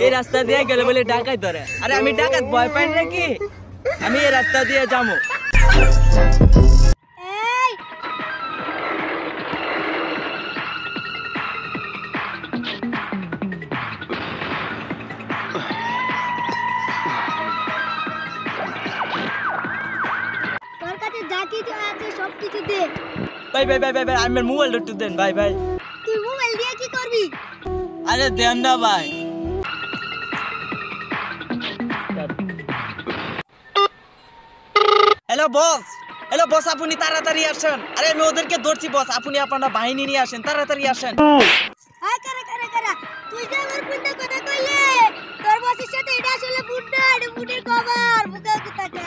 এই রাস্তা দিয়ে গেলে বলে ডাকাত ধরে। আরে আমি ডাকাত ভয় পাই নাকি? আমি এই রাস্তা দিয়ে যাবো। তোর কাছে যা কিছু আছে সব কিছু দে। ভাই ভাই ভাই ভাই ভাই আমার মোবাইলটা একটু দেন ভাই ভাই। তুই মোবাইল দিয়ে কি করবি? আরে দেন না ভাই। হ্যালো বস, হ্যালো বস, আপনি তাড়াতাড়ি আসেন। আরে আমি ওদেরকে ধরছি বস, আপনি আপনার বাহিনী নিয়ে আসেন, তাড়াতাড়ি আসেন। আয় কারা তুই যে আমার বুনটা কথা কইলে তোর বসের সাথে এটা আসলে বুনটা এটা বুনের কভার বুকা কুতাটা।